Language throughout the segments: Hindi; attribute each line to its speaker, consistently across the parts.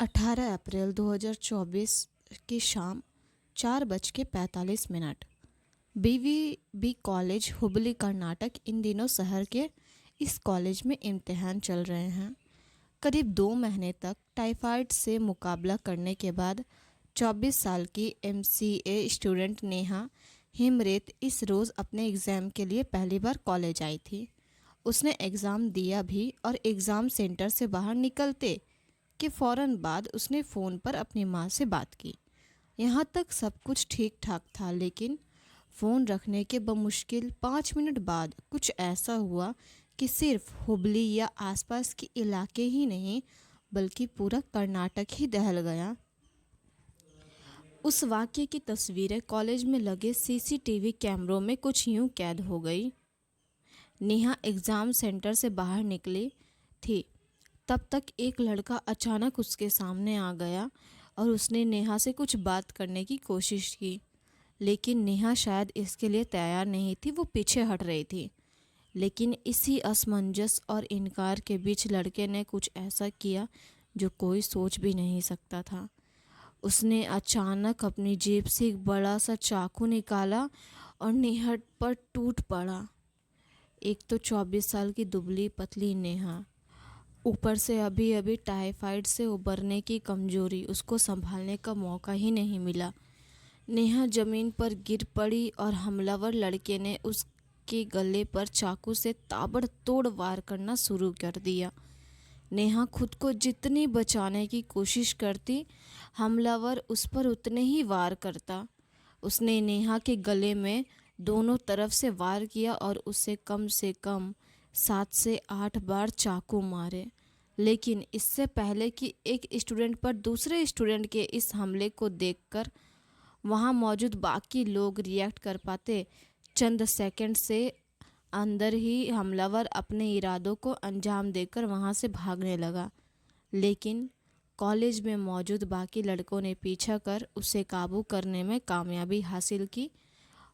Speaker 1: 18 अप्रैल 2024 की शाम 4:45 बीवीबी कॉलेज हुबली कर्नाटक। इन दिनों शहर के इस कॉलेज में इम्तिहान चल रहे हैं। करीब 2 महीने तक टाइफाइड से मुकाबला करने के बाद 24 साल की एमसीए स्टूडेंट नेहा हिमरेत इस रोज़ अपने एग्ज़ाम के लिए पहली बार कॉलेज आई थी। उसने एग्ज़ाम दिया भी और एग्ज़ाम सेंटर से बाहर निकलते के फ़ौरन बाद उसने फ़ोन पर अपनी माँ से बात की। यहाँ तक सब कुछ ठीक ठाक था, लेकिन फ़ोन रखने के बमुश्किल 5 मिनट बाद कुछ ऐसा हुआ कि सिर्फ हुबली या आसपास के इलाके ही नहीं बल्कि पूरा कर्नाटक ही दहल गया। उस वाक़ये की तस्वीरें कॉलेज में लगे सीसीटीवी कैमरों में कुछ यूं कैद हो गई। नेहा एग्ज़ाम सेंटर से बाहर निकली थी, तब तक एक लड़का अचानक उसके सामने आ गया और उसने नेहा से कुछ बात करने की कोशिश की, लेकिन नेहा शायद इसके लिए तैयार नहीं थी। वो पीछे हट रही थी। लेकिन इसी असमंजस और इनकार के बीच लड़के ने कुछ ऐसा किया जो कोई सोच भी नहीं सकता था। उसने अचानक अपनी जेब से एक बड़ा सा चाकू निकाला और नेहा पर टूट पड़ा। एक तो 24 साल की दुबली पतली नेहा, ऊपर से अभी अभी टाइफाइड से उबरने की कमजोरी, उसको संभालने का मौका ही नहीं मिला। नेहा ज़मीन पर गिर पड़ी और हमलावर लड़के ने उसके गले पर चाकू से ताबड़तोड़ वार करना शुरू कर दिया। नेहा खुद को जितनी बचाने की कोशिश करती, हमलावर उस पर उतने ही वार करता। उसने नेहा के गले में दोनों तरफ से वार किया और उसे कम से कम 7 से 8 बार चाकू मारे। लेकिन इससे पहले कि एक स्टूडेंट पर दूसरे स्टूडेंट के इस हमले को देखकर वहां मौजूद बाकी लोग रिएक्ट कर पाते, चंद सेकंड से अंदर ही हमलावर अपने इरादों को अंजाम देकर वहां से भागने लगा। लेकिन कॉलेज में मौजूद बाकी लड़कों ने पीछा कर उसे काबू करने में कामयाबी हासिल की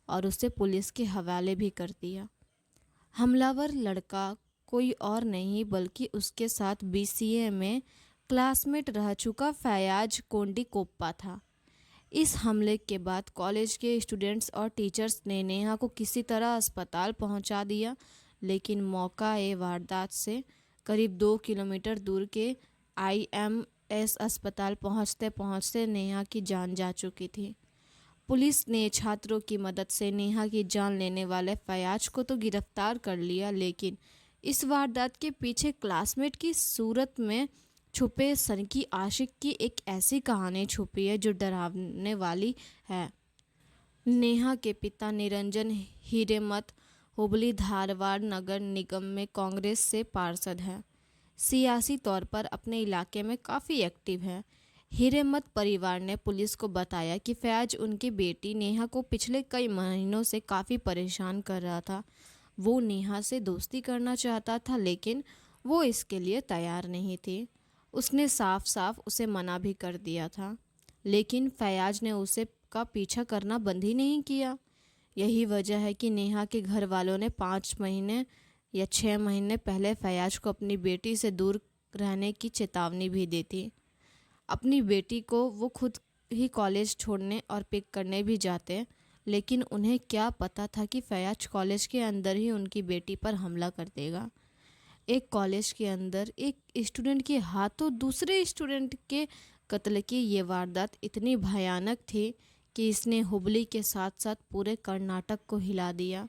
Speaker 1: और उसे पुलिस के हवाले भी कर दिया। हमलावर लड़का कोई और नहीं बल्कि उसके साथ बीसीए में क्लासमेट रह चुका फैयाज कोंडीकोप्पा था। इस हमले के बाद कॉलेज के स्टूडेंट्स और टीचर्स ने नेहा को किसी तरह अस्पताल पहुंचा दिया, लेकिन मौका ए वारदात से करीब 2 किलोमीटर दूर के आईएमएस अस्पताल पहुंचते पहुंचते नेहा की जान जा चुकी थी। पुलिस ने छात्रों की मदद से नेहा की जान लेने वाले फैयाज को तो गिरफ्तार कर लिया, लेकिन इस वारदात के पीछे क्लासमेट की सूरत में छुपे सनकी आशिक की एक ऐसी कहानी छुपी है जो डरावने वाली है। नेहा के पिता निरंजन हिरेमत हुबली धारवाड़ नगर निगम में कांग्रेस से पार्षद हैं। सियासी तौर पर अपने इलाके में काफ़ी एक्टिव है। हिरेमत परिवार ने पुलिस को बताया कि फैयाज उनकी बेटी नेहा को पिछले कई महीनों से काफ़ी परेशान कर रहा था। वो नेहा से दोस्ती करना चाहता था, लेकिन वो इसके लिए तैयार नहीं थी। उसने साफ साफ उसे मना भी कर दिया था, लेकिन फैयाज ने उसे का पीछा करना बंद ही नहीं किया। यही वजह है कि नेहा के घर वालों ने 5 महीने या 6 महीने पहले फैयाज को अपनी बेटी से दूर रहने की चेतावनी भी दी थी। अपनी बेटी को वो खुद ही कॉलेज छोड़ने और पिक करने भी जाते, लेकिन उन्हें क्या पता था कि फैयाज कॉलेज के अंदर ही उनकी बेटी पर हमला कर देगा। एक कॉलेज के अंदर एक स्टूडेंट के हाथों दूसरे स्टूडेंट के कत्ल की ये वारदात इतनी भयानक थी कि इसने हुबली के साथ साथ पूरे कर्नाटक को हिला दिया।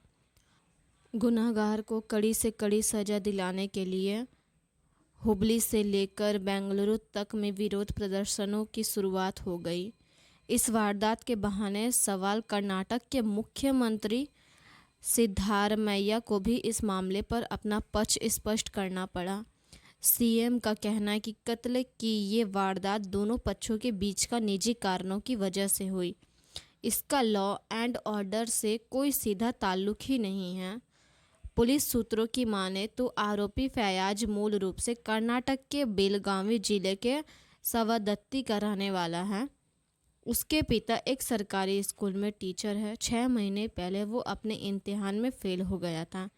Speaker 1: गुनहगार को कड़ी से कड़ी सज़ा दिलाने के लिए हुबली से लेकर बेंगलुरु तक में विरोध प्रदर्शनों की शुरुआत हो गई। इस वारदात के बहाने सवाल कर्नाटक के मुख्यमंत्री सिद्धारमैया को भी इस मामले पर अपना पक्ष स्पष्ट करना पड़ा। सीएम का कहना है कि कत्ल की ये वारदात दोनों पक्षों के बीच का निजी कारणों की वजह से हुई। इसका लॉ एंड ऑर्डर से कोई सीधा ताल्लुक ही नहीं है। पुलिस सूत्रों की माने तो आरोपी फैयाज मूल रूप से कर्नाटक के बेलगावी जिले के सवादत्ती का रहने वाला है। उसके पिता एक सरकारी स्कूल में टीचर है। 6 महीने पहले वो अपने इम्तिहान में फेल हो गया था।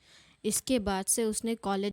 Speaker 1: इसके बाद से उसने कॉलेज